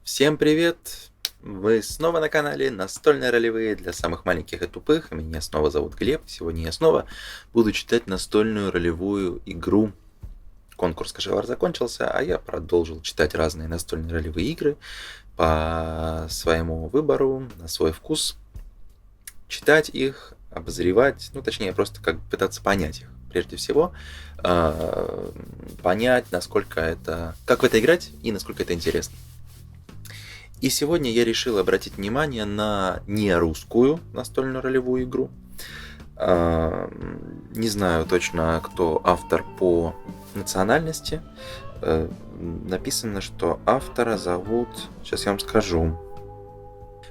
Всем привет! Вы снова на канале Настольные ролевые для самых маленьких и тупых. Меня снова зовут Глеб. Сегодня я снова буду читать настольную ролевую игру. Конкурс Кошевар закончился, а я продолжил читать разные настольные ролевые игры по своему выбору, на свой вкус. Читать их, обозревать, точнее, просто как пытаться понять их. Прежде всего, понять, как в это играть и насколько это интересно. И сегодня я решил обратить внимание на нерусскую настольную ролевую игру. Не знаю точно, кто автор по национальности. Написано, что автора зовут... Сейчас я вам скажу.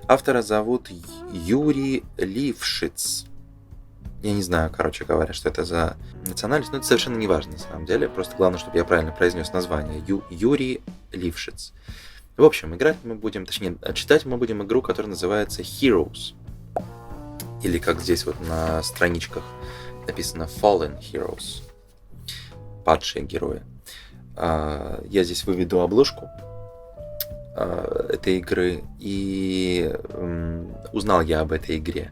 Автора зовут Юрий Лившиц. Я не знаю, короче говоря, что это за национальность, но это совершенно не важно на самом деле. Просто главное, чтобы я правильно произнес название. Юрий Лившиц. В общем, читать мы будем игру, которая называется Heroes. Или как здесь вот на страничках написано Fallen Heroes. Падшие герои. Я здесь выведу обложку этой игры. И узнал я об этой игре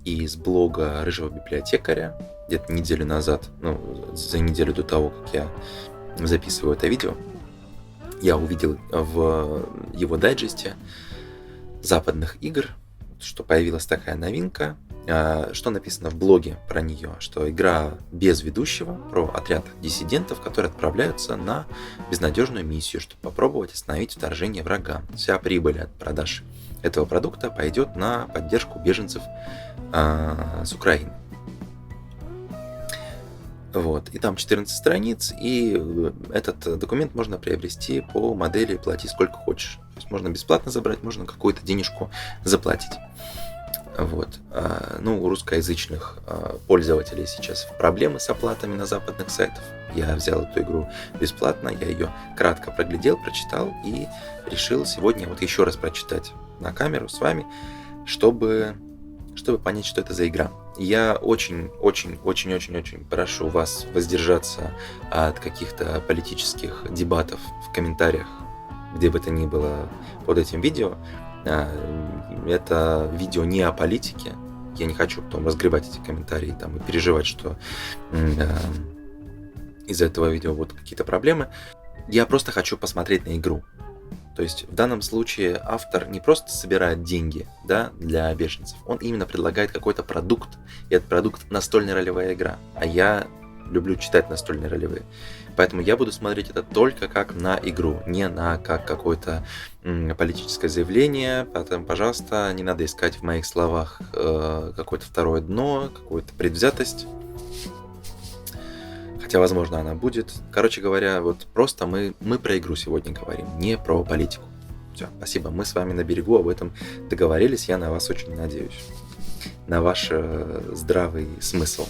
из блога Рыжего библиотекаря где-то неделю назад, за неделю до того, как я записываю это видео. Я увидел в его дайджесте западных игр, что появилась такая новинка, что написано в блоге про нее, что игра без ведущего, про отряд диссидентов, которые отправляются на безнадежную миссию, чтобы попробовать остановить вторжение врага. Вся прибыль от продаж этого продукта пойдет на поддержку беженцев с Украины. Вот. И там 14 страниц, и этот документ можно приобрести по модели «плати сколько хочешь». То есть можно бесплатно забрать, можно какую-то денежку заплатить. Вот. У русскоязычных пользователей сейчас проблемы с оплатами на западных сайтах. Я взял эту игру бесплатно, я ее кратко проглядел, прочитал и решил сегодня вот еще раз прочитать на камеру с вами, чтобы понять, что это за игра. Я очень прошу вас воздержаться от каких-то политических дебатов в комментариях, где бы то ни было под этим видео. Это видео не о политике. Я не хочу потом разгребать эти комментарии и переживать, что из-за этого видео будут какие-то проблемы. Я просто хочу посмотреть на игру. То есть в данном случае автор не просто собирает деньги, для беженцев, он именно предлагает какой-то продукт, и этот продукт настольная ролевая игра. А я люблю читать настольные ролевые. Поэтому я буду смотреть это только как на игру, не на как какое-то политическое заявление. Поэтому, пожалуйста, не надо искать в моих словах какое-то второе дно, какую-то предвзятость. Хотя, возможно, она будет. Короче говоря, вот просто мы про игру сегодня говорим, не про политику. Все, спасибо. Мы с вами на берегу об этом договорились. Я на вас очень надеюсь. На ваш здравый смысл.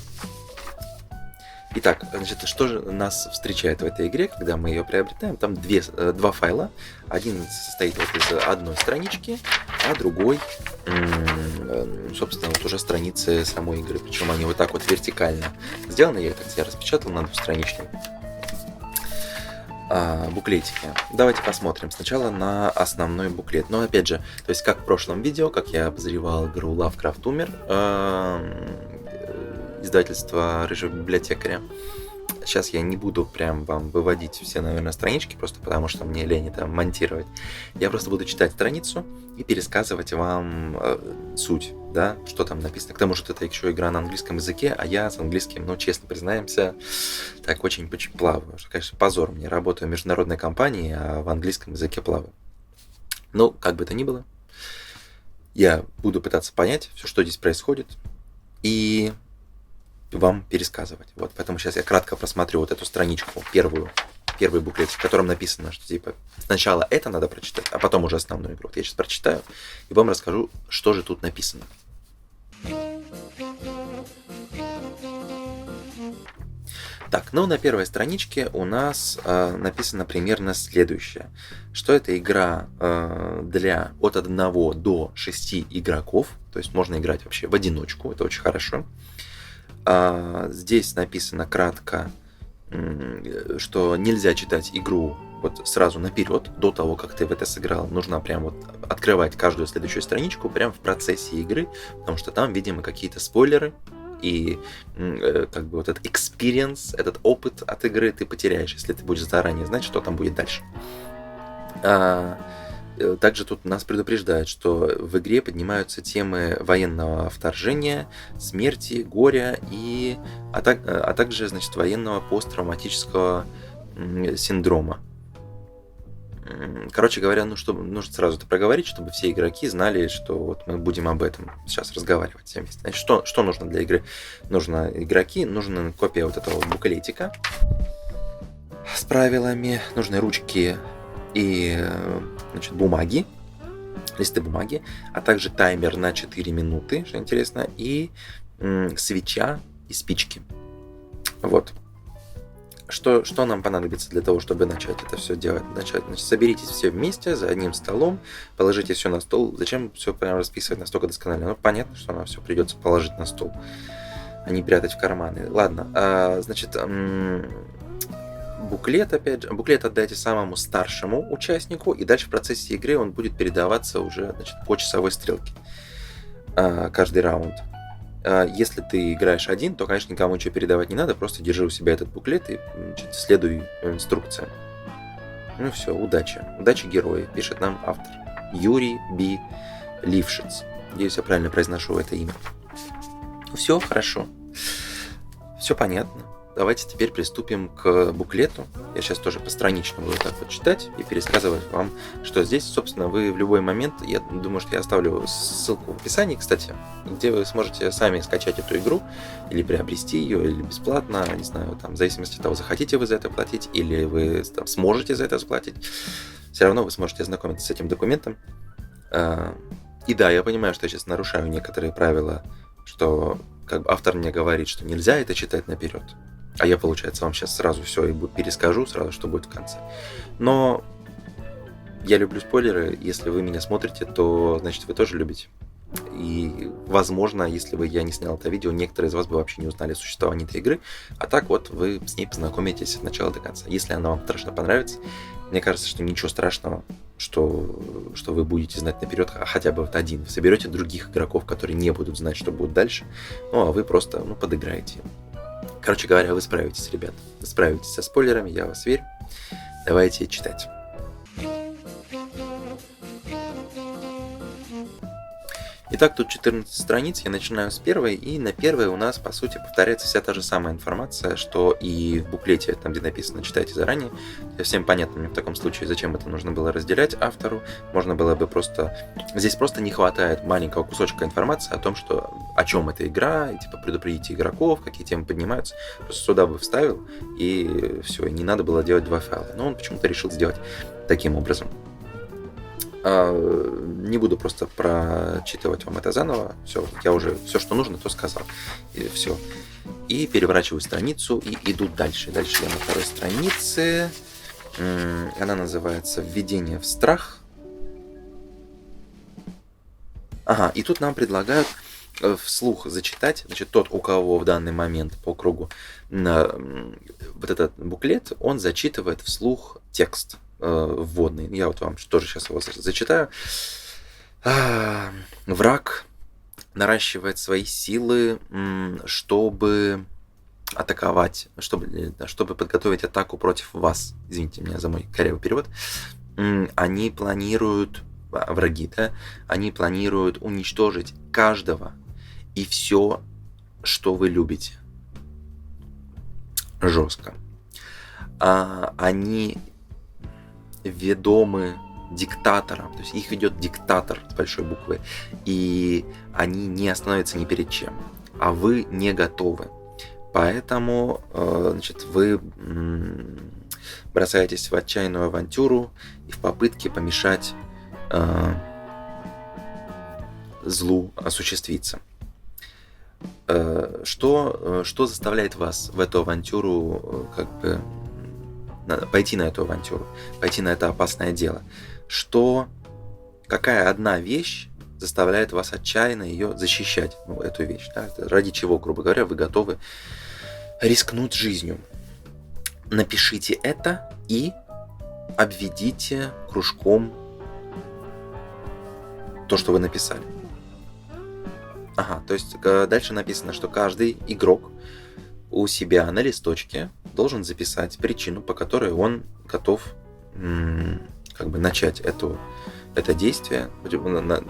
Итак, что же нас встречает в этой игре, когда мы ее приобретаем? Там два файла. Один состоит из одной странички, а другой, собственно, уже страницы самой игры. Причем они вот так вот вертикально сделаны. Я это распечатал на двустраничном буклетике. Давайте посмотрим сначала на основной буклет. Но опять же, то есть как в прошлом видео, как я обозревал игру Lovecraft умер, издательство Рыжего библиотекаря. Сейчас я не буду прям вам выводить все, наверное, странички, просто потому что мне лень это монтировать. Я просто буду читать страницу и пересказывать вам суть, что там написано. К тому же это еще игра на английском языке, а я с английским, честно признаемся, так очень плаваю. Конечно, позор мне. Работаю в международной компании, а в английском языке плаваю. Как бы то ни было, я буду пытаться понять все, что здесь происходит, и вам пересказывать. Вот, поэтому сейчас я кратко просмотрю вот эту страничку, первый буклет, в котором написано, что сначала это надо прочитать, а потом уже основную игру. Вот я сейчас прочитаю и вам расскажу, что же тут написано. Так, на первой страничке у нас написано примерно следующее, что это игра от 1 до 6 игроков, то есть можно играть вообще в одиночку, это очень хорошо. Здесь написано кратко, что нельзя читать игру вот сразу наперед, до того, как ты в это сыграл, нужно прям вот открывать каждую следующую страничку прям в процессе игры, потому что там, видимо, какие-то спойлеры, и как бы вот этот experience, этот опыт от игры ты потеряешь, если ты будешь заранее знать, что там будет дальше. Также тут нас предупреждают, что в игре поднимаются темы военного вторжения, смерти, горя а также, значит, военного посттравматического синдрома. Короче говоря, нужно сразу это проговорить, чтобы все игроки знали, что вот мы будем об этом сейчас разговаривать все вместе. Значит, что нужно для игры? Нужна копия вот этого буклетика с правилами, нужны ручки и, значит, бумаги, листы бумаги, а также таймер на 4 минуты, что интересно, и свеча и спички. Вот. Что нам понадобится для того, чтобы начать это все делать? Значит, соберитесь все вместе за одним столом, положите все на стол. Зачем все прям расписывать настолько досконально? Ну, понятно, что нам все придется положить на стол, а не прятать в карманы. Ладно, значит, буклет отдайте самому старшему участнику, и дальше в процессе игры он будет передаваться уже, значит, по часовой стрелке каждый раунд. Если ты играешь один, то, конечно, никому ничего передавать не надо, просто держи у себя этот буклет и, значит, следуй инструкциям. Ну все, удачи. Удачи герою, пишет нам автор. Юрий Б. Лившиц. Надеюсь, я правильно произношу это имя. Все хорошо. Все понятно. Давайте теперь приступим к буклету. Я сейчас тоже постранично буду так вот читать и пересказывать вам, что здесь. Собственно, вы в любой момент, я думаю, что я оставлю ссылку в описании, кстати, где вы сможете сами скачать эту игру или приобрести ее, или бесплатно, не знаю, там, в зависимости от того, захотите вы за это платить, или вы там сможете за это заплатить. Все равно вы сможете ознакомиться с этим документом. И да, я понимаю, что я сейчас нарушаю некоторые правила, что как бы автор мне говорит, что нельзя это читать наперед. А я, получается, вам сейчас сразу все и перескажу, сразу, что будет в конце. Но я люблю спойлеры. Если вы меня смотрите, то, значит, вы тоже любите. И, возможно, если бы я не снял это видео, некоторые из вас бы вообще не узнали о существовании этой игры. А так вот, вы с ней познакомитесь от начала до конца. Если она вам страшно понравится, мне кажется, что ничего страшного, что вы будете знать наперед хотя бы вот один. Вы соберете других игроков, которые не будут знать, что будет дальше. Ну, а вы просто, подыграете. Короче говоря, вы справитесь, ребят. Вы справитесь со спойлерами, я вас верю. Давайте читать. Итак, тут 14 страниц, я начинаю с первой, и на первой у нас, по сути, повторяется вся та же самая информация, что и в буклете, там, где написано «читайте заранее». Всем понятно мне в таком случае, зачем это нужно было разделять автору. Можно было бы просто... Здесь просто не хватает маленького кусочка информации о том, о чем эта игра, и, типа, предупредите игроков, какие темы поднимаются. Просто сюда бы вставил, и все, и не надо было делать 2 файла. Но он почему-то решил сделать таким образом. Не буду просто прочитывать вам это заново. Все, я уже все, что нужно, то сказал. И все. И переворачиваю страницу и иду дальше. Дальше я на второй странице. Она называется «Введение в страх». Ага, и тут нам предлагают вслух зачитать. Значит, тот, у кого в данный момент по кругу вот этот буклет, он зачитывает вслух текст вводный. Я вот вам тоже сейчас его зачитаю. Враг наращивает свои силы, чтобы атаковать, чтобы подготовить атаку против вас. Извините меня за мой корявый перевод. Они планируют, враги, да, они планируют уничтожить каждого и все, что вы любите. Жестко. Они ведомы диктатором, то есть их ведет диктатор с большой буквы, и они не остановятся ни перед чем, а вы не готовы. Поэтому, значит, вы бросаетесь в отчаянную авантюру и в попытке помешать злу осуществиться. Что заставляет вас в эту авантюру пойти на эту авантюру, пойти на это опасное дело? Какая одна вещь заставляет вас отчаянно ее защищать, эту вещь? Да? Ради чего, грубо говоря, вы готовы рискнуть жизнью? Напишите это и обведите кружком то, что вы написали. Ага, то есть дальше написано, что каждый игрок у себя на листочке должен записать причину, по которой он готов как бы начать это действие,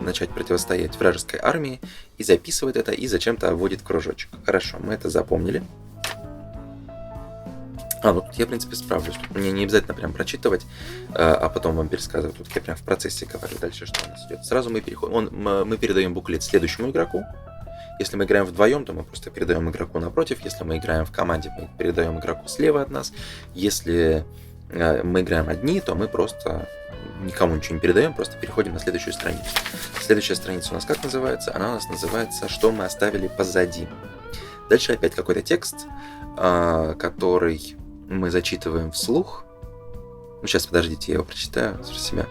начать противостоять вражеской армии, и записывает это, и зачем-то вводит в кружочек. Хорошо, мы это запомнили. Ну тут я, в принципе, справлюсь. Тут мне не обязательно прям прочитывать, а потом вам пересказывать. Тут я прям в процессе говорю дальше, что у нас идет. Сразу мы переходим. Мы передаем буклет следующему игроку. Если мы играем вдвоем, то мы просто передаем игроку напротив. Если мы играем в команде, мы передаем игроку слева от нас. Если мы играем одни, то мы просто никому ничего не передаем, просто переходим на следующую страницу. Следующая страница у нас как называется? Она у нас называется «Что мы оставили позади». Дальше опять какой-то текст, который мы зачитываем вслух. Ну, сейчас, подождите, я его прочитаю про себя.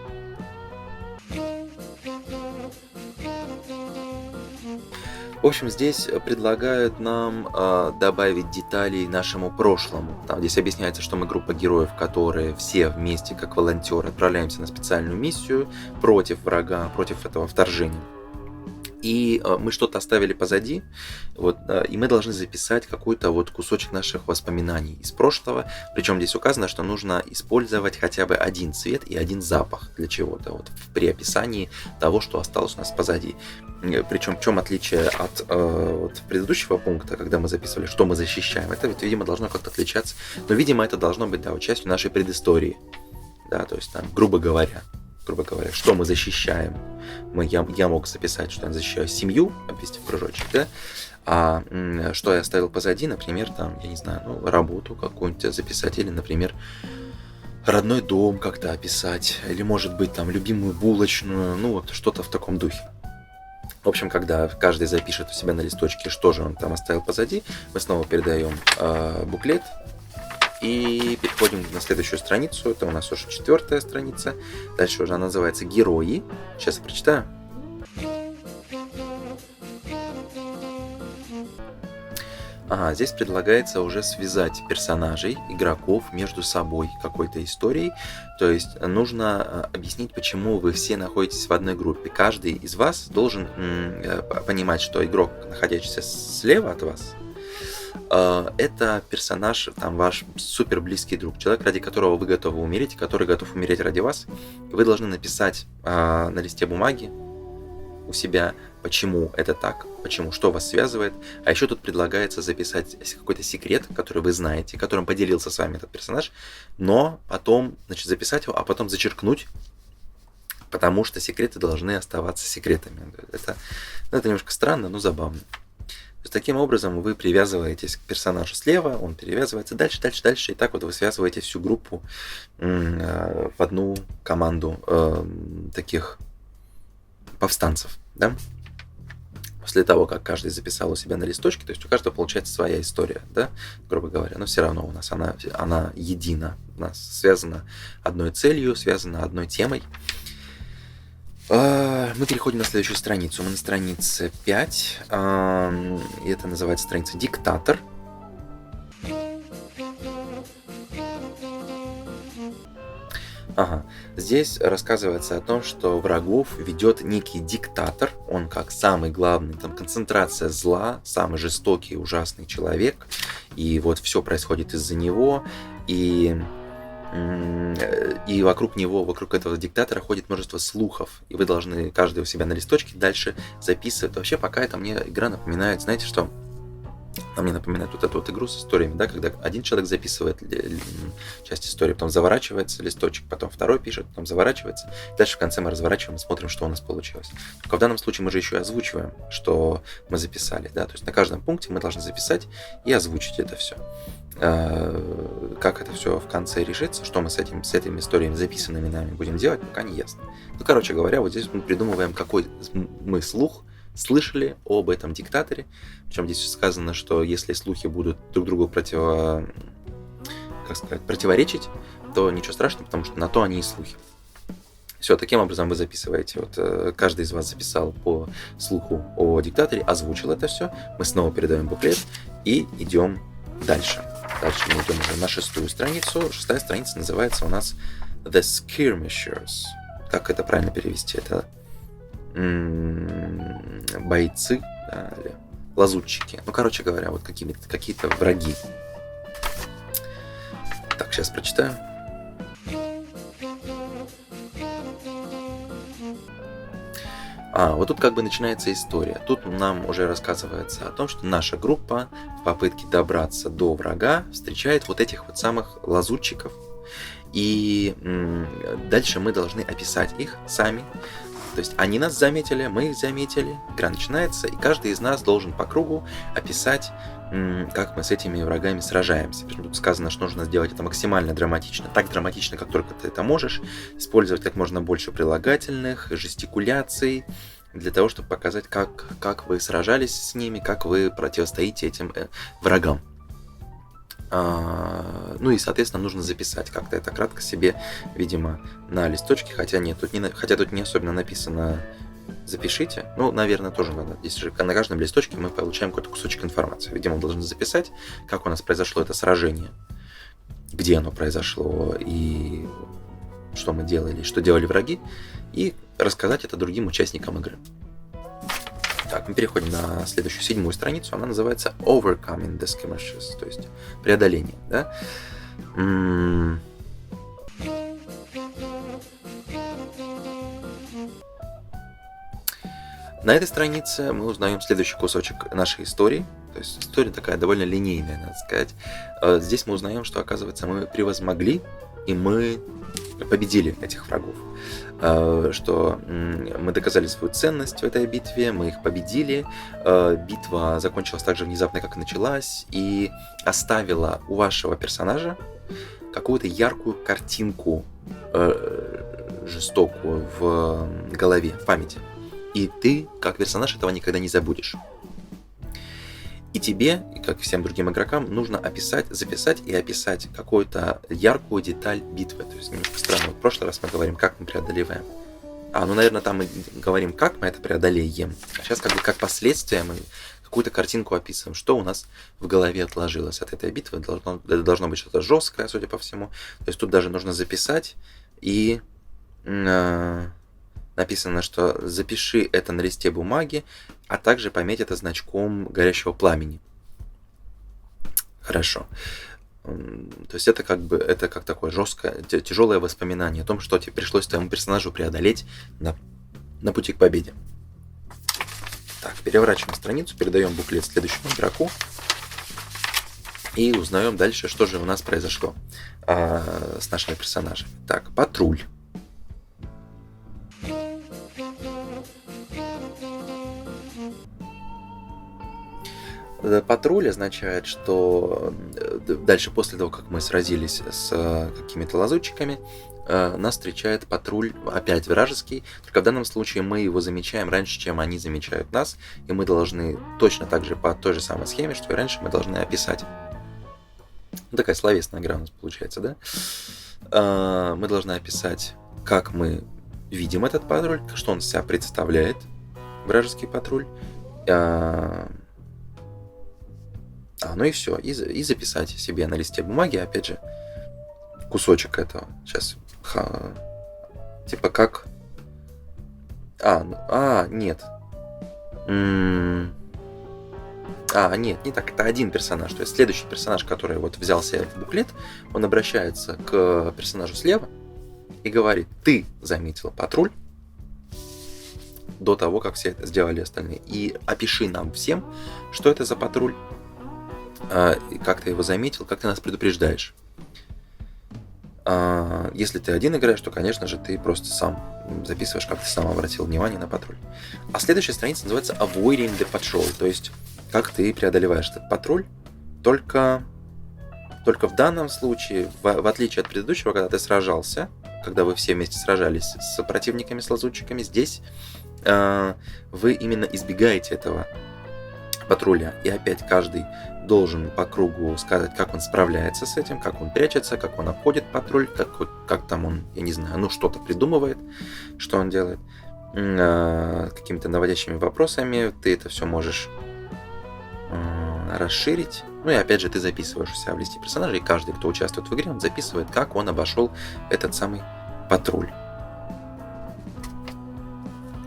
В общем, здесь предлагают нам добавить деталей нашему прошлому. Там здесь объясняется, что мы группа героев, которые все вместе, как волонтеры, отправляемся на специальную миссию против врага, против этого вторжения. И мы что-то оставили позади, и мы должны записать какой-то кусочек наших воспоминаний из прошлого. Причем здесь указано, что нужно использовать хотя бы один цвет и один запах для чего-то при описании того, что осталось у нас позади. Причем в чем отличие от предыдущего пункта, когда мы записывали, что мы защищаем, это, видимо, должно как-то отличаться. Но, видимо, это должно быть, частью нашей предыстории. Да, то есть, там, грубо говоря, что мы защищаем. Я мог записать, что я защищаю семью, обвести в кружочек, да? А что я оставил позади, например, там, я не знаю, работу какую-нибудь записать, или, например, родной дом как-то описать, или, может быть, там, любимую булочную, что-то в таком духе. В общем, когда каждый запишет у себя на листочке, что же он там оставил позади, мы снова передаем буклет, и переходим на следующую страницу. Это у нас уже 4-я страница. Дальше уже она называется «Герои». Сейчас я прочитаю. Здесь предлагается уже связать персонажей, игроков между собой какой-то историей. То есть нужно объяснить, почему вы все находитесь в одной группе. Каждый из вас должен понимать, что игрок, находящийся слева от вас, это персонаж, там, ваш супер близкий друг, человек, ради которого вы готовы умереть, который готов умереть ради вас. И вы должны написать на листе бумаги у себя, почему это так, что вас связывает. А еще тут предлагается записать какой-то секрет, который вы знаете, которым поделился с вами этот персонаж, но потом, записать его, а потом зачеркнуть, потому что секреты должны оставаться секретами. Это немножко странно, но забавно. То есть, таким образом вы привязываетесь к персонажу слева, он перевязывается дальше, и так вы связываете всю группу в одну команду таких повстанцев, да? После того, как каждый записал у себя на листочке, то есть у каждого получается своя история, да, грубо говоря, но все равно у нас она едина, у нас связана одной целью, связана одной темой. Мы переходим на следующую страницу. Мы на странице 5. И это называется страница «Диктатор». Здесь рассказывается о том, что врагов ведет некий диктатор. Он как самый главный, там концентрация зла, самый жестокий, ужасный человек. И все происходит из-за него. И вокруг него, вокруг этого диктатора ходит множество слухов. И вы должны каждый у себя на листочке дальше записывать. Вообще, пока это мне игра напоминает, знаете что? Она мне напоминает эту игру с историями, да, когда один человек записывает часть истории, потом заворачивается листочек, потом второй пишет, потом заворачивается. Дальше в конце мы разворачиваем и смотрим, что у нас получилось. Только в данном случае мы же еще и озвучиваем, что мы записали, да, то есть на каждом пункте мы должны записать и озвучить это все. Как это все в конце решится, что мы с этими историями, записанными нами, будем делать, пока не ясно. Короче говоря, здесь мы придумываем, какой мы слух слышали об этом диктаторе. Причем здесь сказано, что если слухи будут друг другу противоречить, то ничего страшного, потому что на то они и слухи. Все, таким образом вы записываете. Каждый из вас записал по слуху о диктаторе, озвучил это все. Мы снова передаем буклет и идем дальше. Дальше мы идем уже на 6-ю страницу. 6-я страница называется у нас the skirmishers. Как это правильно перевести? Это бойцы, да, или лазутчики. Ну, короче говоря, вот какие-то враги. Так, сейчас прочитаю. Вот тут как бы начинается история. Тут нам уже рассказывается о том, что наша группа в попытке добраться до врага встречает вот этих вот самых лазутчиков. И дальше мы должны описать их сами. То есть они нас заметили, мы их заметили, игра начинается, и каждый из нас должен по кругу описать, как мы с этими врагами сражаемся. Причем тут сказано, что нужно сделать это максимально драматично, так драматично, как только ты это можешь, использовать как можно больше прилагательных, жестикуляций, для того, чтобы показать, как вы сражались с ними, как вы противостоите этим врагам. Ну и, соответственно, нужно записать как-то это кратко себе, видимо, на листочке, хотя тут не особенно написано «запишите». Ну, наверное, тоже надо. Здесь же на каждом листочке мы получаем какой-то кусочек информации. Видимо, мы должны записать, как у нас произошло это сражение, где оно произошло и что мы делали, что делали враги, и рассказать это другим участникам игры. Так, мы переходим на следующую, 7-ю страницу. Она называется Overcoming the Skirmishes, то есть преодоление, да? На этой странице мы узнаем следующий кусочек нашей истории. То есть история такая довольно линейная, надо сказать. Здесь мы узнаем, что, оказывается, мы превозмогли, и мы победили этих врагов. Что мы доказали свою ценность в этой битве, мы их победили. Битва закончилась так же внезапно, как и началась, и оставила у вашего персонажа какую-то яркую картинку жестокую в голове, в памяти. И ты, как персонаж, этого никогда не забудешь. И тебе, и как всем другим игрокам, нужно записать и описать какую-то яркую деталь битвы. То есть немножко странно. В прошлый раз мы говорим, как мы преодолеваем. Наверное, там мы говорим, как мы это преодолеем. А сейчас как последствия мы какую-то картинку описываем, что у нас в голове отложилось от этой битвы. Это должно быть что-то жесткое, судя по всему. То есть тут даже нужно записать и... Написано, что запиши это на листе бумаги, а также пометь это значком горящего пламени. Хорошо. То есть это как такое жесткое, тяжелое воспоминание о том, что тебе пришлось твоему персонажу преодолеть на пути к победе. Так, переворачиваем страницу, передаем буклет следующему игроку и узнаем дальше, что же у нас произошло с нашими персонажами. Так, патруль. Патруль означает, что дальше, после того, как мы сразились с какими-то лазутчиками, нас встречает патруль, опять вражеский, только в данном случае мы его замечаем раньше, чем они замечают нас, и мы должны точно так же по той же самой схеме, что и раньше, мы должны описать. Такая словесная игра у нас получается, да? Мы должны описать, как мы видим этот патруль, что он из себя представляет, вражеский патруль, ну и все. И записать себе на листе бумаги, опять же, кусочек этого. Сейчас. Типа как... Нет. Нет, не так. Это один персонаж. То есть следующий персонаж, который вот взял себе в буклет, он обращается к персонажу слева и говорит: ты заметил патруль до того, как все это сделали остальные. И опиши нам всем, что это за патруль, как ты его заметил, как ты нас предупреждаешь. Если ты один играешь, то, конечно же, ты просто сам записываешь, как ты сам обратил внимание на патруль. А следующая страница называется Avoiding the Patrol, то есть как ты преодолеваешь этот патруль, только в данном случае, в отличие от предыдущего, когда ты сражался, когда вы все вместе сражались с противниками, с лазутчиками, здесь вы именно избегаете этого патруля. И опять каждый должен по кругу сказать, как он справляется с этим, как он прячется, как он обходит патруль, как там он, я не знаю, что-то придумывает, что он делает, какими-то наводящими вопросами. Ты это все можешь расширить. Ну и опять же, ты записываешь у себя в листе персонажей, и каждый, кто участвует в игре, он записывает, как он обошел этот самый патруль.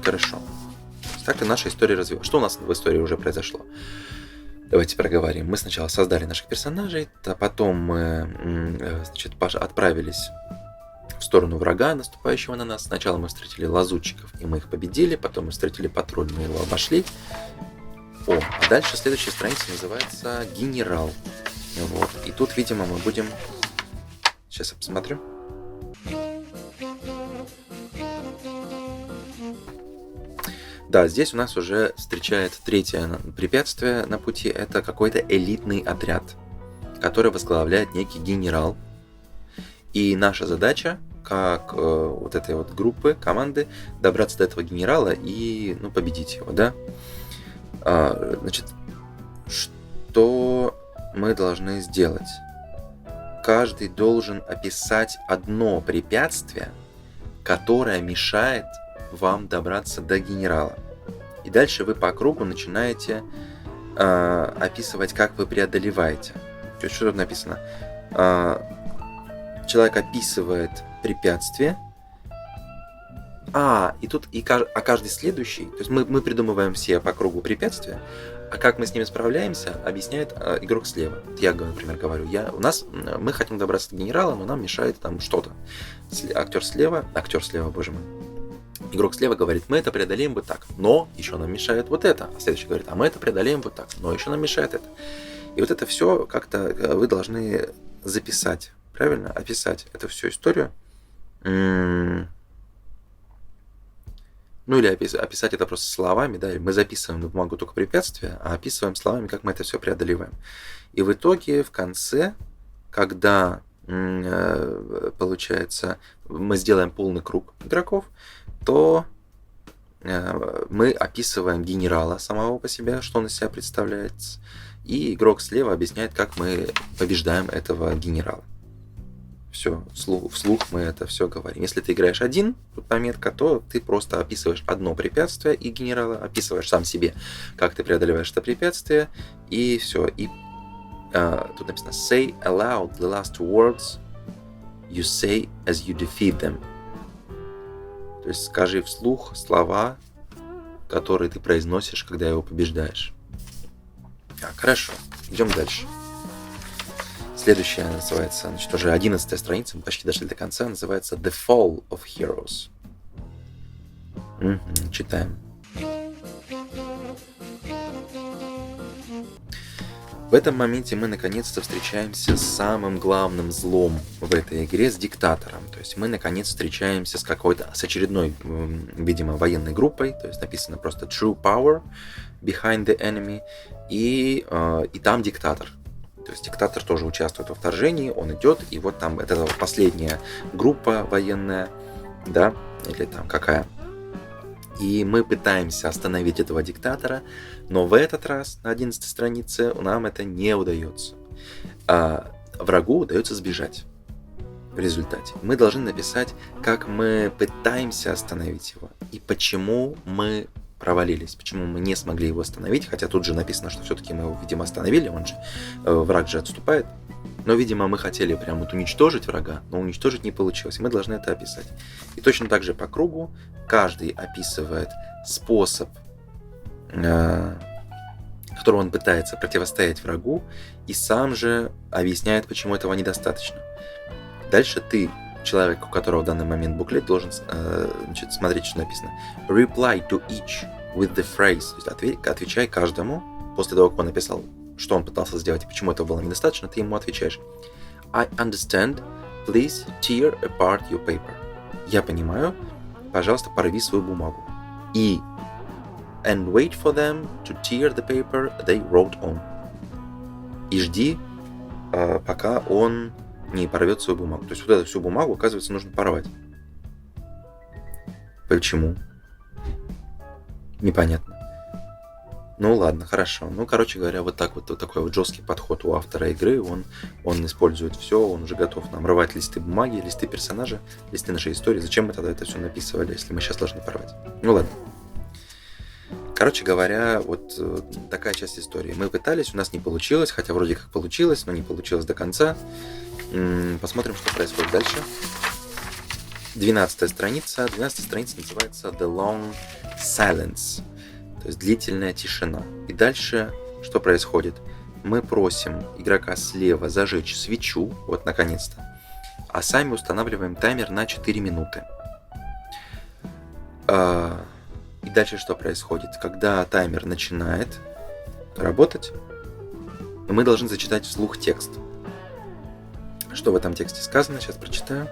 Хорошо. Так-то наша история развивалась. Что у нас в истории уже произошло? Давайте проговорим. Мы сначала создали наших персонажей, а потом мы отправились в сторону врага, наступающего на нас. Сначала мы встретили лазутчиков, и мы их победили. Потом мы встретили патруль, мы его обошли. А дальше следующая страница называется «Генерал». Вот. И тут, видимо, мы будем... Сейчас я посмотрю. Да, здесь у нас уже встречает третье препятствие на пути. Это какой-то элитный отряд, который возглавляет некий генерал. И наша задача, как вот этой вот группы, команды, добраться до этого генерала и победить его, да? Значит, что мы должны сделать? Каждый должен описать одно препятствие, которое мешает вам добраться до генерала. И дальше вы по кругу начинаете описывать, как вы преодолеваете. То есть, что тут написано? Человек описывает препятствие. Каждый следующий, то есть мы придумываем все по кругу препятствия, а как мы с ними справляемся, объясняет игрок слева. Я, например, говорю, мы хотим добраться до генерала, но нам мешает там что-то. Актер слева, боже мой. Игрок слева говорит, мы это преодолеем вот так, но еще нам мешает вот это. А следующий говорит, мы это преодолеем вот так, но еще нам мешает это. И вот это все как-то вы должны записать, правильно? Описать эту всю историю. Или описать это просто словами, да, мы записываем на бумагу только препятствия, а описываем словами, как мы это все преодолеваем. И в итоге, в конце, когда, получается, мы сделаем полный круг игроков, то мы описываем генерала самого по себе, что он из себя представляет, и игрок слева объясняет, как мы побеждаем этого генерала. Все, вслух мы это все говорим. Если ты играешь один, тут пометка, то ты просто описываешь одно препятствие и генерала, описываешь сам себе, как ты преодолеваешь это препятствие, и все. И тут написано «Say aloud the last words you say as you defeat them». То есть скажи вслух слова, которые ты произносишь, когда его побеждаешь. Хорошо, идем дальше. Следующая называется, уже 11 страница, мы почти дошли до конца, называется The Fall of Heroes. Читаем. В этом моменте мы наконец-то встречаемся с самым главным злом в этой игре, с диктатором. То есть мы наконец встречаемся с очередной, видимо, военной группой. То есть написано просто True Power Behind the Enemy. И там диктатор. То есть диктатор тоже участвует во вторжении, он идет, и вот там это последняя группа военная, да, или там какая. И мы пытаемся остановить этого диктатора, но в этот раз, на 11 странице, нам это не удается. Врагу удается сбежать в результате. Мы должны написать, как мы пытаемся остановить его, и почему мы провалились, почему мы не смогли его остановить, хотя тут же написано, что все-таки мы его, видимо, остановили, враг же отступает, но, видимо, мы хотели прям уничтожить врага, но уничтожить не получилось, и мы должны это описать. И точно так же по кругу каждый описывает способ, которым он пытается противостоять врагу, и сам же объясняет, почему этого недостаточно. Дальше ты, человек, у которого в данный момент буклет, должен смотреть, что написано. Reply to each with the phrase. То есть отвечай каждому, после того, как он написал, что он пытался сделать и почему этого было недостаточно, ты ему отвечаешь. I understand. Please tear apart your paper. Я понимаю. Пожалуйста, порви свою бумагу. И and wait for them to tear the paper they wrote on. И жди, пока он не порвет свою бумагу. То есть вот эту всю бумагу, оказывается, нужно порвать. Почему? Непонятно. Ну ладно, хорошо. Короче говоря, вот такой вот жесткий подход у автора игры. Он использует все, он уже готов нам рвать листы бумаги, листы персонажа, листы нашей истории. Зачем мы тогда это все написывали, если мы сейчас должны порвать? Ну ладно. Короче говоря, вот такая часть истории. Мы пытались, у нас не получилось, хотя вроде как получилось, но не получилось до конца. Посмотрим, что происходит дальше. 12 страница. 12 страница называется The Long Silence, то есть длительная тишина. И дальше что происходит? Мы просим игрока слева зажечь свечу, вот наконец-то, а сами устанавливаем таймер на 4 минуты. И дальше что происходит? Когда таймер начинает работать, мы должны зачитать вслух текст. Что в этом тексте сказано? Сейчас прочитаю.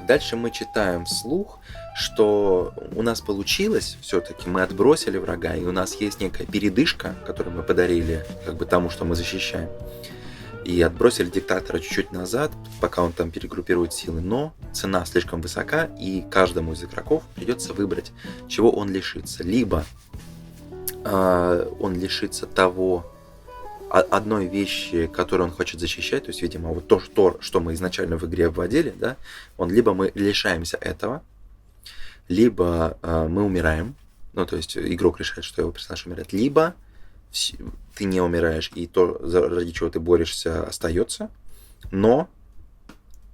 Дальше мы читаем вслух, что у нас получилось, все-таки мы отбросили врага, и у нас есть некая передышка, которую мы подарили как бы тому, что мы защищаем. И отбросили диктатора чуть-чуть назад, пока он там перегруппирует силы. Но цена слишком высока, и каждому из игроков придется выбрать, чего он лишится. Либо он лишится одной вещи, которую он хочет защищать, то есть, видимо, вот то, что мы изначально в игре вводили, да, либо мы лишаемся этого, либо мы умираем, ну, то есть игрок решает, что его персонаж умирает, либо ты не умираешь, и то, ради чего ты борешься, остается, но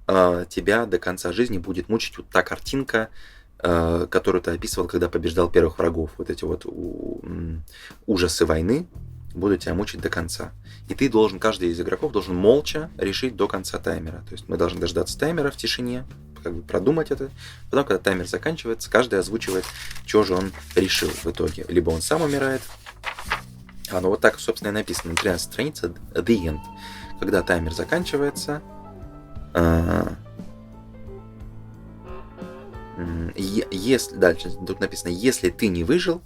тебя до конца жизни будет мучить вот та картинка, которую ты описывал, когда побеждал первых врагов. Вот эти вот ужасы войны будут тебя мучить до конца. И ты должен, каждый из игроков должен молча решить до конца таймера. То есть мы должны дождаться таймера в тишине, как бы продумать это. Потом, когда таймер заканчивается, каждый озвучивает, что же он решил в итоге. Либо он сам умирает. Ну вот так, собственно, и написано на 13 странице The End. Когда таймер заканчивается, если дальше тут написано, если ты не выжил,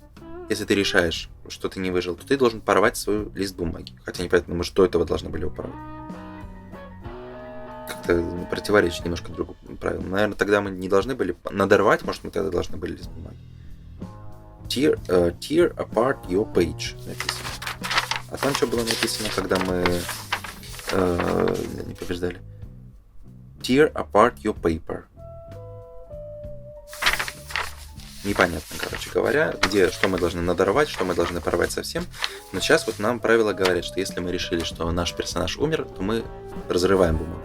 если ты решаешь, что ты не выжил, то ты должен порвать свой лист бумаги. Хотя непонятно, может, до этого должны были его порвать. Как-то противоречит немножко другу правилу. Наверное, тогда мы не должны были надорвать, может, мы тогда должны были лист бумаги. Tear apart your page написано. А там что было написано, когда мы не побеждали? Tear apart your paper. Непонятно, короче говоря, что мы должны надорвать, что мы должны порвать совсем. Но сейчас вот нам правила говорят, что если мы решили, что наш персонаж умер, то мы разрываем бумагу.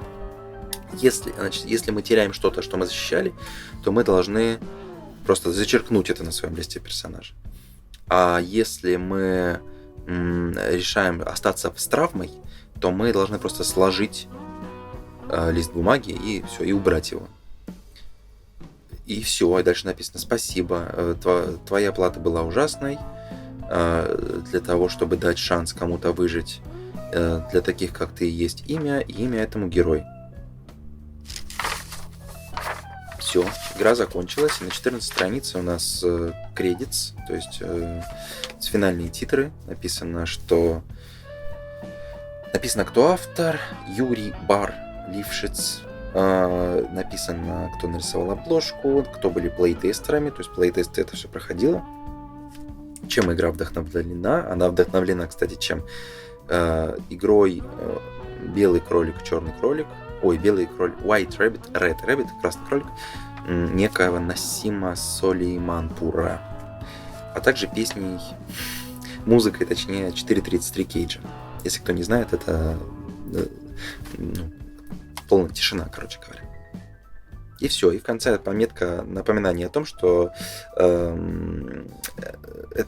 Если мы теряем что-то, что мы защищали, то мы должны просто зачеркнуть это на своем листе персонажа. А если мы решаем остаться с травмой, то мы должны просто сложить лист бумаги и все, и убрать его. И все, и дальше написано: спасибо, твоя плата была ужасной, для того, чтобы дать шанс кому-то выжить, для таких, как ты, есть имя, и имя этому герой. Все, игра закончилась, и на 14 странице у нас credits, то есть финальные титры. Написано, кто автор: Юрий Лившиц. Написано, кто нарисовал обложку, кто были плейтестерами, то есть плейтесты это все проходило. Чем игра вдохновлена? Она вдохновлена, кстати, чем? Игрой белый кролик, черный кролик, белый кролик, white rabbit, red rabbit, красный кролик, некоего Насима Солейманпура, а также песней, музыкой, точнее, 4.33 Кейджа. Если кто не знает, это полная тишина, короче говоря. И все. И в конце пометка, напоминание о том, что эта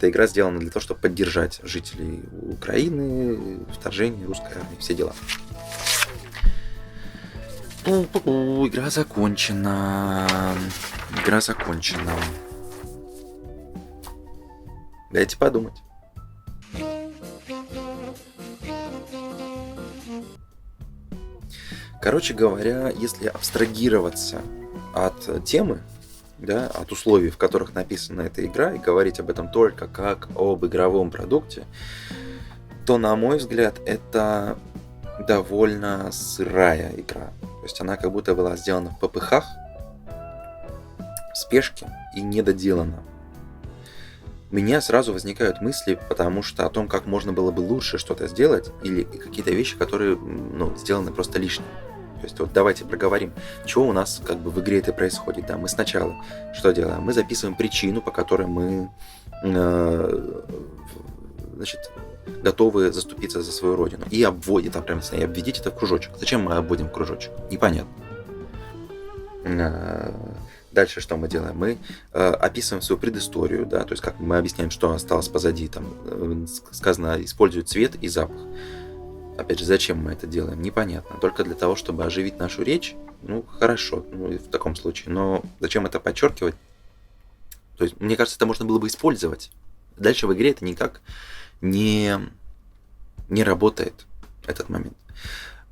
игра сделана для того, чтобы поддержать жителей Украины, вторжение русской армии, все дела. Игра закончена. Дайте подумать. Короче говоря, если абстрагироваться от темы, да, от условий, в которых написана эта игра, и говорить об этом только как об игровом продукте, то, на мой взгляд, это довольно сырая игра. То есть она как будто была сделана в попыхах, в спешке и недоделана. У меня сразу возникают мысли, потому что о том, как можно было бы лучше что-то сделать, или какие-то вещи, которые сделаны просто лишними. То есть вот давайте проговорим, что у нас как бы в игре это происходит. Да, мы сначала что делаем? Мы записываем причину, по которой мы готовы заступиться за свою родину. И обводит, там прям, и обведите это в кружочек. Зачем мы обводим в кружочек? Непонятно. Дальше что мы делаем? Мы описываем свою предысторию, да, то есть как мы объясняем, что осталось позади, там сказано, используют цвет и запах. Опять же, зачем мы это делаем? Непонятно. Только для того, чтобы оживить нашу речь, ну, хорошо, ну, в таком случае. Но зачем это подчеркивать? То есть, мне кажется, это можно было бы использовать. Дальше в игре это никак не работает, этот момент.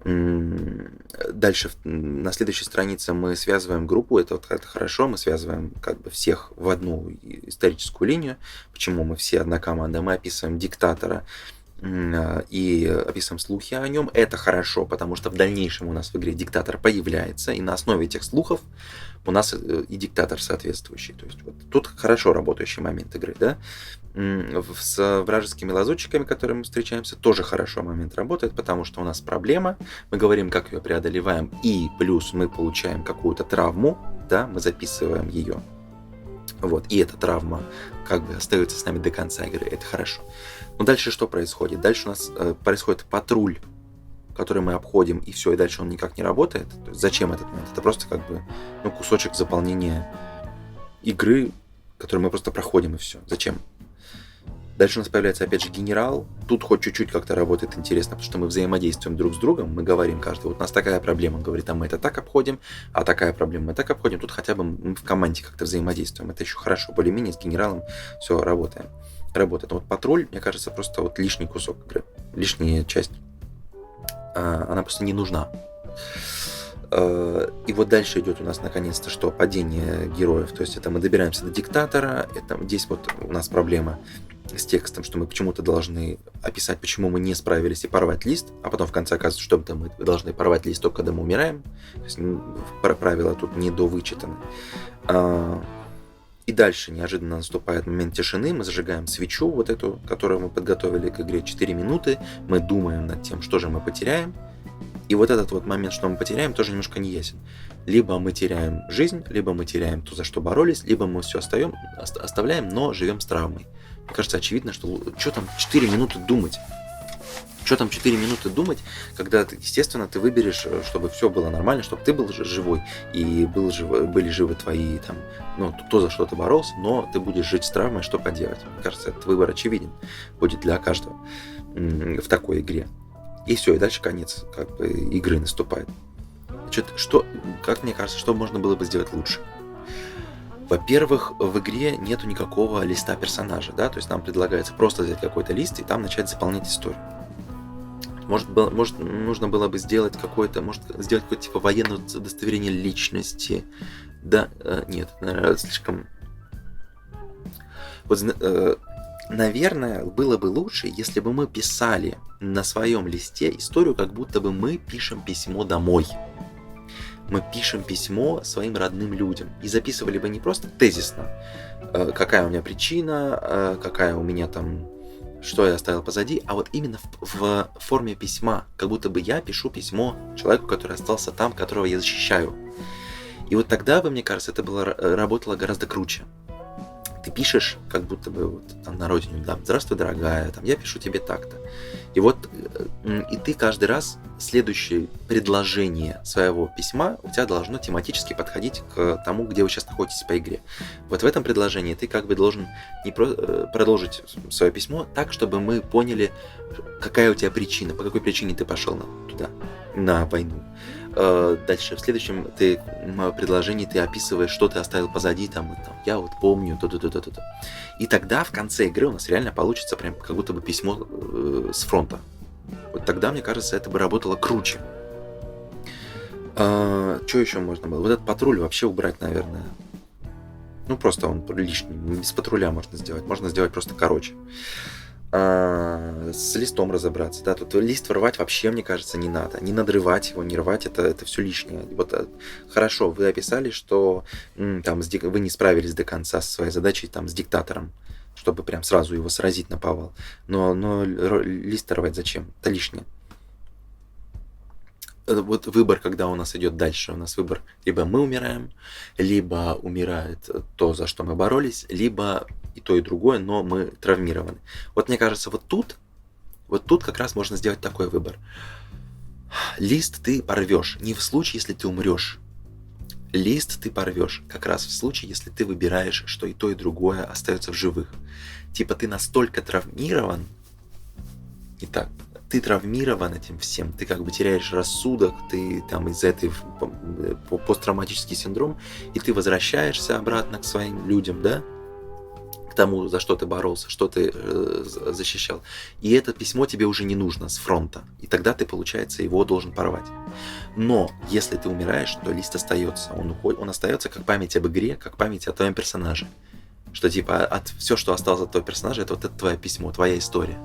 Дальше на следующей странице мы связываем группу, это хорошо, мы связываем как бы всех в одну историческую линию. Почему мы все одна команда? Мы описываем диктатора и описываем слухи о нем. Это хорошо, потому что в дальнейшем у нас в игре диктатор появляется, и на основе этих слухов у нас и диктатор соответствующий. То есть вот тут хорошо работающий момент игры, да? С вражескими лазутчиками, которыми мы встречаемся, тоже хорошо момент работает, потому что у нас проблема, мы говорим, как ее преодолеваем, и плюс мы получаем какую-то травму, да, мы записываем ее. Вот, и эта травма как бы остается с нами до конца игры, это хорошо. Но дальше что происходит? Дальше у нас происходит патруль, который мы обходим, и все, и дальше он никак не работает. То есть зачем этот момент? Это просто как бы кусочек заполнения игры, который мы просто проходим, и все. Зачем? Дальше у нас появляется опять же генерал. Тут хоть чуть-чуть как-то работает интересно, потому что мы взаимодействуем друг с другом. Мы говорим каждый, вот у нас такая проблема. Он говорит, а мы это так обходим, а такая проблема мы так обходим. Тут хотя бы мы в команде как-то взаимодействуем. Это еще хорошо. Более-менее с генералом все работает. Но вот патруль, мне кажется, просто вот лишний кусок игры. Лишняя часть. Она просто не нужна. И вот дальше идет у нас наконец-то что? Падение героев. То есть это мы добираемся до диктатора. Это, здесь вот у нас проблема с текстом, что мы почему-то должны описать, почему мы не справились, и порвать лист, а потом в конце оказывается, что мы должны порвать лист только когда мы умираем. То есть правила тут не довычитаны. И дальше неожиданно наступает момент тишины, мы зажигаем свечу, вот эту, которую мы подготовили к игре 4 минуты, мы думаем над тем, что же мы потеряем. И вот этот вот момент, что мы потеряем, тоже немножко не ясен. Либо мы теряем жизнь, либо мы теряем то, за что боролись, либо мы все оставляем, но живем с травмой. Мне кажется, очевидно, что там 4 минуты думать? Что там 4 минуты думать, когда, естественно, ты выберешь, чтобы все было нормально, чтобы ты был живой, и были живы твои, там, то, за что ты боролся, но ты будешь жить с травмой, что поделать. Мне кажется, этот выбор очевиден будет для каждого в такой игре. И все, и дальше конец как бы игры наступает. Значит, как мне кажется, что можно было бы сделать лучше? Во-первых, в игре нету никакого листа персонажа, да, то есть нам предлагается просто взять какой-то лист и там начать заполнять историю. Может, нужно было бы сделать какое-то типа военное удостоверение личности. Да, нет, наверное, слишком... Вот, наверное, было бы лучше, если бы мы писали на своем листе историю, как будто бы мы пишем письмо домой. Мы пишем письмо своим родным людям. И записывали бы не просто тезисно, какая у меня причина, какая у меня там... что я оставил позади, а вот именно в форме письма, как будто бы я пишу письмо человеку, который остался там, которого я защищаю. И вот тогда бы, мне кажется, это работало гораздо круче. Ты пишешь, как будто бы вот там на родине, да, здравствуй, дорогая, там, я пишу тебе так-то. И вот, и ты каждый раз следующее предложение своего письма у тебя должно тематически подходить к тому, где вы сейчас находитесь по игре. Вот в этом предложении ты как бы должен продолжить свое письмо так, чтобы мы поняли, какая у тебя причина, по какой причине ты пошел туда, на войну. Дальше, в следующем предложении ты описываешь, что ты оставил позади, там, я вот помню, то-то. И тогда в конце игры у нас реально получится прям как будто бы письмо с фронта. Вот тогда, мне кажется, это бы работало круче. Что еще можно было? Вот этот патруль вообще убрать, наверное. Просто он лишний. Без патруля можно сделать просто короче. С листом разобраться, да, тут лист рвать вообще, мне кажется, не надо, не надрывать его, не рвать, это все лишнее. Вот хорошо, вы описали, что там вы не справились до конца со своей задачей там с диктатором, чтобы прям сразу его сразить на повал, но лист рвать зачем? Это лишнее. Вот выбор, когда у нас идет дальше, у нас выбор, либо мы умираем, либо умирает то, за что мы боролись, либо и то, и другое, но мы травмированы. Вот мне кажется, вот тут Вот тут как раз можно сделать такой выбор. Лист ты порвешь не в случае, если ты умрешь. Лист ты порвешь как раз в случае, если ты выбираешь, что и то, и другое остается в живых. Типа ты настолько травмирован, не так, ты травмирован этим всем, ты как бы теряешь рассудок, ты там из-за этой посттравматический синдром, и ты возвращаешься обратно к своим людям, да, к тому, за что ты боролся, что ты защищал. И это письмо тебе уже не нужно с фронта. И тогда ты, получается, его должен порвать. Но если ты умираешь, то лист остается. Он остается как память об игре, как память о твоем персонаже. Что типа все, что осталось от твоего персонажа, это вот это твое письмо, твоя история.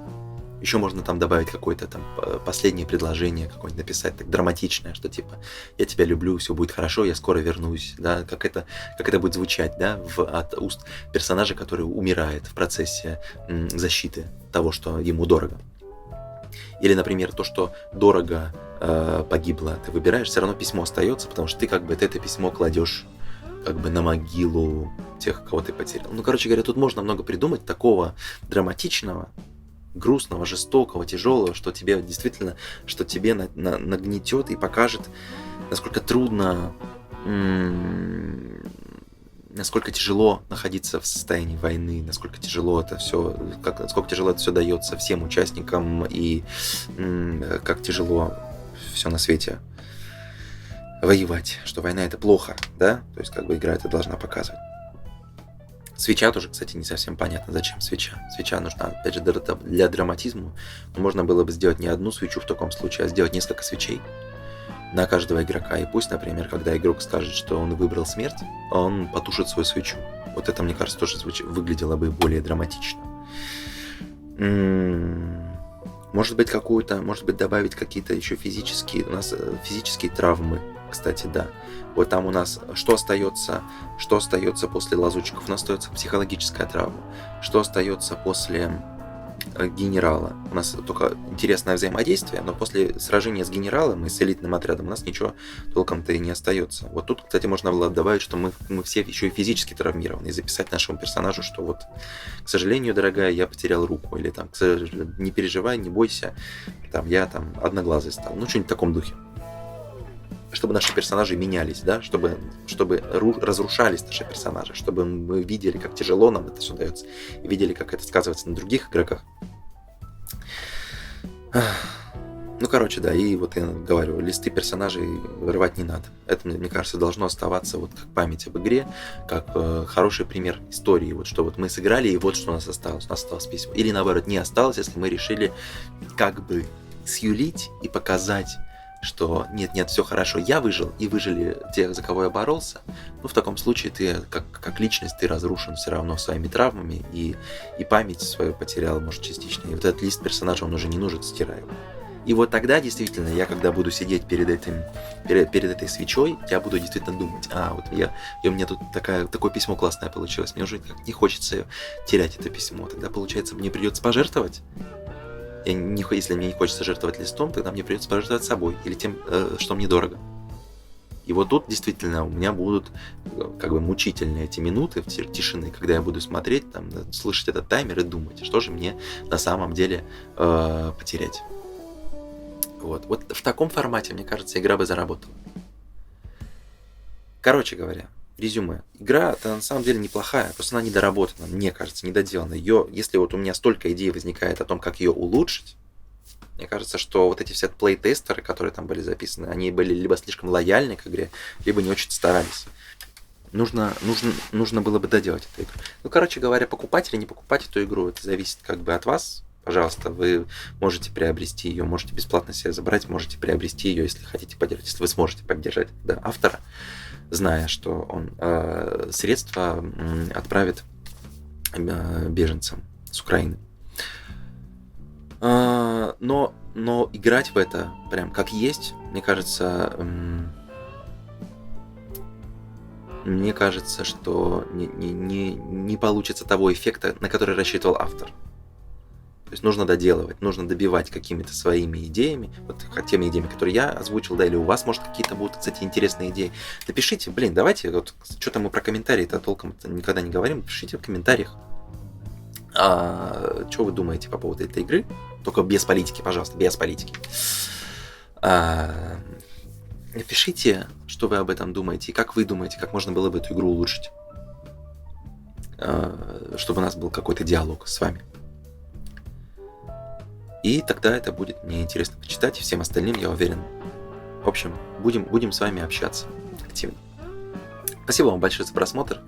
Еще можно там добавить какое-то там последнее предложение, какое-нибудь написать, так драматичное, что типа «я тебя люблю, все будет хорошо, я скоро вернусь», да, как это будет звучать, да, от уст персонажа, который умирает в процессе защиты того, что ему дорого. Или, например, то, что дорого погибло, ты выбираешь, все равно письмо остается, потому что ты как бы это письмо кладешь как бы на могилу тех, кого ты потерял. Ну, короче говоря, тут можно много придумать такого драматичного, грустного, жестокого, тяжелого, что тебе действительно, что тебе нагнетет и покажет, насколько трудно, насколько тяжело находиться в состоянии войны, насколько тяжело это все, насколько тяжело это все дается всем участникам и как тяжело все на свете воевать, что война это плохо, да, то есть как бы игра это должна показывать. Свеча тоже, кстати, не совсем понятно, зачем свеча. Свеча нужна, опять же, для драматизма. Но можно было бы сделать не одну свечу в таком случае, а сделать несколько свечей на каждого игрока. И пусть, например, когда игрок скажет, что он выбрал смерть, он потушит свою свечу. Вот это, мне кажется, тоже выглядело бы более драматично. Может быть, добавить какие-то еще физические, у нас физические травмы, кстати, да. Вот там у нас что остается после лазутчиков? У нас остается психологическая травма. Что остается после генерала? У нас только интересное взаимодействие, но после сражения с генералом и с элитным отрядом у нас ничего толком-то и не остается. Вот тут, кстати, можно было добавить, что мы все еще и физически травмированы, и записать нашему персонажу, что вот, к сожалению, дорогая, я потерял руку, или там, не переживай, не бойся, там, я там одноглазый стал. Ну, что-нибудь в таком духе. Чтобы наши персонажи менялись, да, чтобы разрушались наши персонажи, чтобы мы видели, как тяжело нам это все дается, и видели, как это сказывается на других игроках. Ну, короче, да, и вот я говорю, листы персонажей рвать не надо. Это, мне кажется, должно оставаться вот как память об игре, как хороший пример истории, вот что вот мы сыграли, и вот что у нас осталось письмо. Или наоборот, не осталось, если мы решили как бы сюлить и показать, что нет, все хорошо, я выжил, и выжили те, за кого я боролся, но в таком случае ты, как личность, ты разрушен все равно своими травмами, и память свою потерял, может, частично. И вот этот лист персонажа, он уже не нужен, стираю. И вот тогда, действительно, я когда буду сидеть перед этой свечой, я буду действительно думать, вот у меня тут такое письмо классное получилось, мне уже не хочется терять это письмо, тогда, получается, мне придется пожертвовать. Если мне не хочется жертвовать листом, тогда мне придется пожертвовать собой или тем, что мне дорого. И вот тут действительно у меня будут как бы мучительные эти минуты в тишины, когда я буду смотреть, там, слышать этот таймер и думать, что же мне на самом деле потерять. Вот в таком формате, мне кажется, игра бы заработала. Короче говоря, резюме. Игра-то на самом деле неплохая, просто она недоработана, мне кажется, недоделана. Если вот у меня столько идей возникает о том, как ее улучшить, мне кажется, что вот эти все плей-тестеры, которые там были записаны, они были либо слишком лояльны к игре, либо не очень старались. Нужно было бы доделать эту игру. Ну, короче говоря, покупать или не покупать эту игру, это зависит как бы от вас. Пожалуйста, вы можете приобрести ее, можете бесплатно себе забрать, можете приобрести ее, если хотите поддержать, если вы сможете поддержать автора, зная, что он средства отправит беженцам с Украины. Но играть в это прям как есть, мне кажется, что не получится того эффекта, на который рассчитывал автор. То есть нужно доделывать, нужно добивать какими-то своими идеями, вот теми идеями, которые я озвучил, да, или у вас, может, какие-то будут, кстати, интересные идеи. Напишите, давайте, вот что-то мы про комментарии-то толком никогда не говорим, пишите в комментариях, Что вы думаете по поводу этой игры? Только без политики, пожалуйста, без политики. Напишите, что вы об этом думаете, и как вы думаете, как можно было бы эту игру улучшить. Чтобы у нас был какой-то диалог с вами. И тогда это будет мне интересно почитать, и всем остальным, я уверен. В общем, будем с вами общаться активно. Спасибо вам большое за просмотр.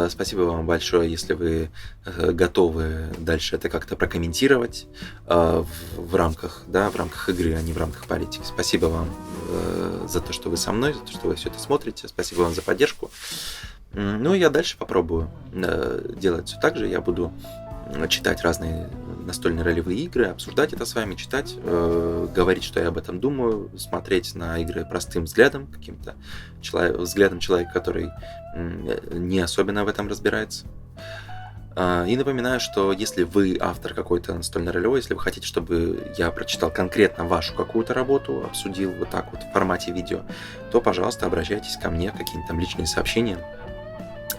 Спасибо вам большое, если вы готовы дальше это как-то прокомментировать в рамках игры, а не в рамках политики. Спасибо вам за то, что вы со мной, за то, что вы все это смотрите. Спасибо вам за поддержку. Ну и я дальше попробую делать все так же. Я буду читать разные настольные ролевые игры, обсуждать это с вами, читать, говорить, что я об этом думаю, смотреть на игры простым взглядом, каким-то взглядом человека, который не особенно в этом разбирается. И напоминаю, что если вы автор какой-то настольной ролевой, если вы хотите, чтобы я прочитал конкретно вашу какую-то работу, обсудил вот так вот в формате видео, то, пожалуйста, обращайтесь ко мне в какие-нибудь там личные сообщения.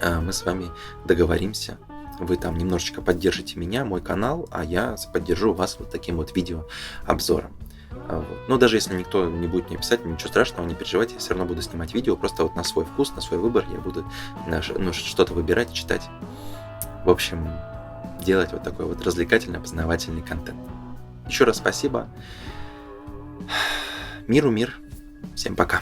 Мы с вами договоримся. Вы там немножечко поддержите меня, мой канал, а я поддержу вас вот таким вот видеообзором. Но даже если никто не будет мне писать, ничего страшного, не переживайте, я все равно буду снимать видео, просто вот на свой вкус, на свой выбор я буду что-то выбирать, читать. В общем, делать вот такой вот развлекательный, познавательный контент. Еще раз спасибо. Миру мир. Всем пока.